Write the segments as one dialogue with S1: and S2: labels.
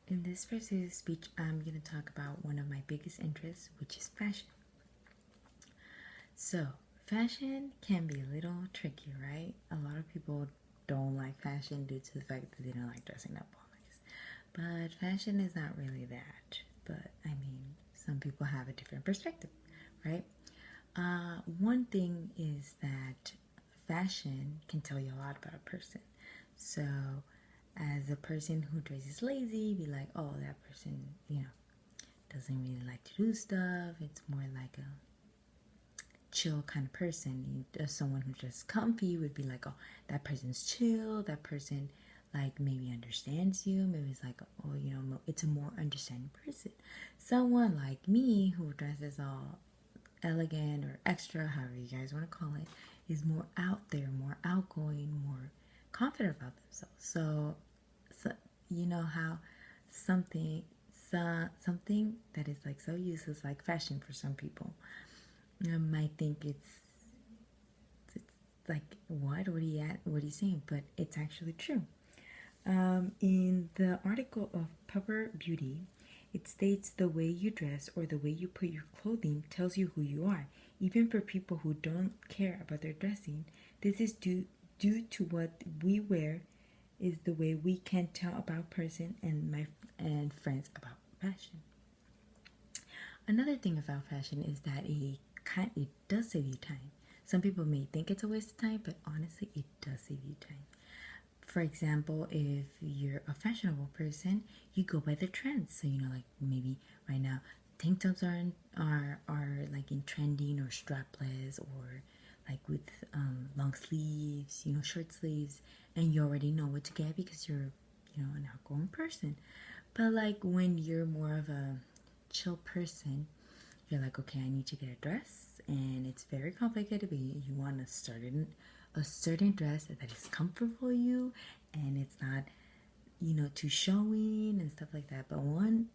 S1: In this persuasive speech, I'm going to talk about one of my biggest interests, which is fashion. So, fashion can be a little tricky, right? A lot of people don't like fashion due to the fact that they don't like dressing up always. But fashion is not really that. But I mean, some people have a different perspective, right? One thing is that fashion can tell you a lot about a person. So, as a person who dresses lazy, be like, oh, that person, doesn't really like to do stuff. It's more like a chill kind of person. Someone who's just comfy would be like, oh, that person's chill. That person, like, maybe understands you. Maybe it's like, oh, it's a more understanding person. Someone like me who dresses all elegant or extra, however you guys want to call it, is more out there, more outgoing, more confident about themselves. So you know how something something that is like so useless, like fashion, for some people might think it's like, what are you saying? But it's actually true. In the article of Pepper Beauty, it states the way you dress or the way you put your clothing tells you who you are. Even for people who don't care about their dressing, this is due to what we wear is the way we can tell about person and friends about fashion. Another thing about fashion is that it does save you time. Some people may think it's a waste of time, but honestly, it does save you time. For example, if you're a fashionable person, you go by the trends. So like maybe right now tank tops are like in trending, or strapless, or like with long sleeves, short sleeves, and you already know what to get because you're an outgoing person. But like when you're more of a chill person, you're like, okay, I need to get a dress, and it's very complicated, but you want a certain dress that is comfortable for you, and it's not too showing and stuff like that. But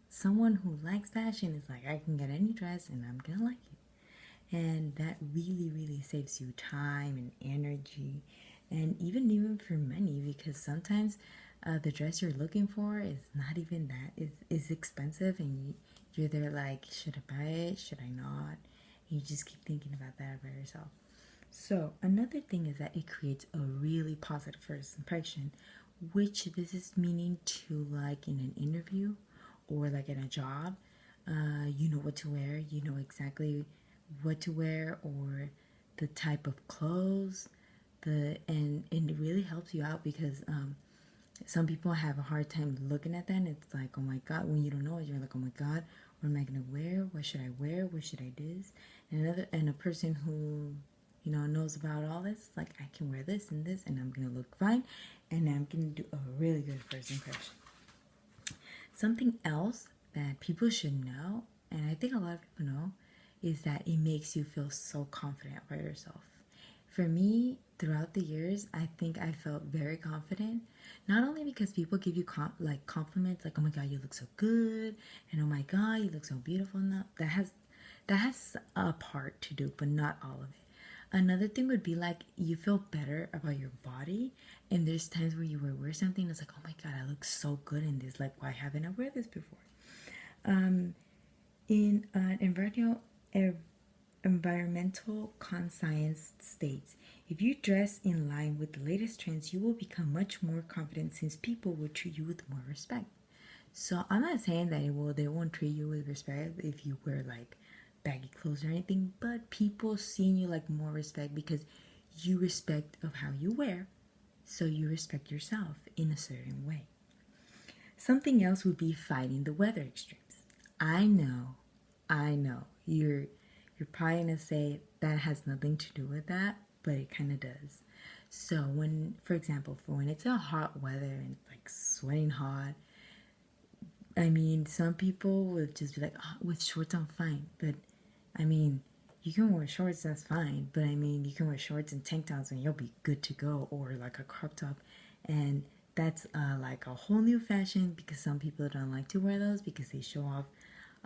S1: someone who likes fashion is like, I can get any dress and I'm gonna like it, and that really saves you time and energy, and even for money, because sometimes the dress you're looking for is not even that is expensive, and you're there like, should I buy it, should I not, and you just keep thinking about that by yourself. So another thing is that it creates a really positive first impression, which this is meaning to, like in an interview or like in a job, you know what to wear, you know exactly what to wear, or the type of clothes, and it really helps you out, because some people have a hard time looking at that, and it's like, oh my god, when you don't know it, you're like, oh my god, what am I gonna wear, what should I wear, what should I do? And a person who knows about all this, like, I can wear this and this, and I'm gonna look fine, and I'm gonna do a really good first impression. Something else that people should know, and I think a lot of people know, is that it makes you feel so confident about yourself. For me, throughout the years, I think I felt very confident. Not only because people give you compliments, like, oh my god, you look so good, and oh my god, you look so beautiful. No, that has a part to do, but not all of it. Another thing would be like, you feel better about your body, and there's times where you wear something that's like, oh my god, I look so good in this. Like, why haven't I wear this before? In environmental conscience states, if you dress in line with the latest trends, you will become much more confident, since people will treat you with more respect. So I'm not saying that they won't treat you with respect if you wear like baggy clothes or anything, but people seeing you like more respect because you respect of how you wear, so you respect yourself in a certain way. Something else would be fighting the weather extremes. I know. You're probably gonna say that has nothing to do with that, but it kind of does. So when, for example, when it's a hot weather and like sweating hot, I mean, some people would just be like, oh, with shorts I'm fine. But I mean, you can wear shorts, that's fine. But I mean, you can wear shorts and tank tops and you'll be good to go, or like a crop top. And that's like a whole new fashion, because some people don't like to wear those because they show off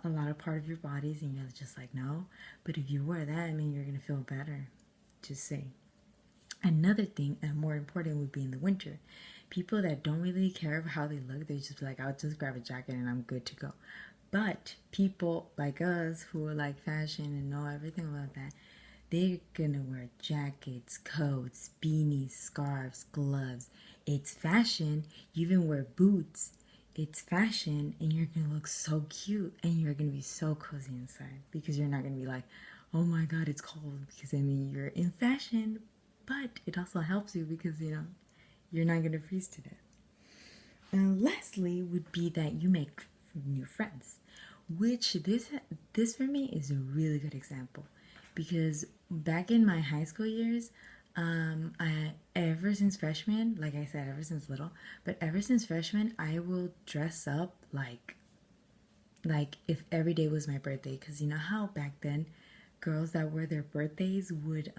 S1: a lot of part of your bodies, and you're just like, no. But if you wear that, I mean, you're gonna feel better. Just say. Another thing, and more important, would be in the winter, People that don't really care about how they look, they just be like, I'll just grab a jacket and I'm good to go. But people like us who like fashion and know everything about that, they're gonna wear jackets, coats, beanies, scarves, gloves. It's fashion. You even wear boots. It's fashion, and you're gonna look so cute, and you're gonna be so cozy inside because you're not gonna be like, oh my god, it's cold. Because I mean, you're in fashion, but it also helps you because you're not gonna freeze to death. And lastly, would be that you make new friends, which this for me is a really good example because back in my high school years, I ever since freshman, like I said, ever since little, but ever since freshman, I will dress up like if every day was my birthday, because you know how back then, girls that were their birthdays would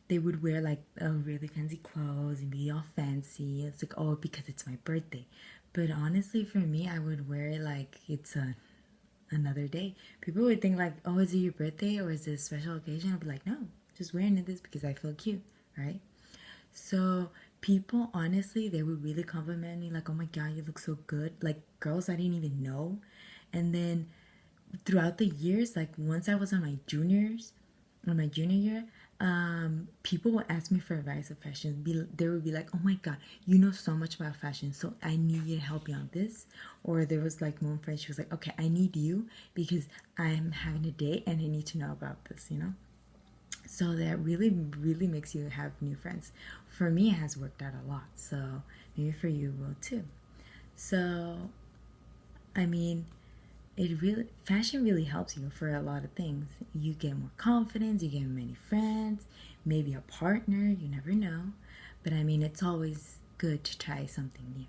S1: they would wear like really fancy clothes and be all fancy. It's like, oh, because it's my birthday. But honestly, for me, I would wear it like it's another day. People would think like, oh, is it your birthday or is it a special occasion? I'd be like, no, just wearing this because I feel cute, right? So people, honestly, they would really compliment me like, oh my god, you look so good. Like girls I didn't even know. And then throughout the years, like once I was on my junior year, people would ask me for advice of fashion. They would be like, "Oh my god, you know so much about fashion, so I need you to help me on this." Or there was like one friend, she was like, "Okay, I need you because I'm having a date and I need to know about this," you know. So that really, really makes you have new friends. For me, it has worked out a lot. So maybe for you will too. So I mean, it really fashion really helps you for a lot of things. You get more confidence, you get many friends, maybe a partner, you never know. But I mean, it's always good to try something new.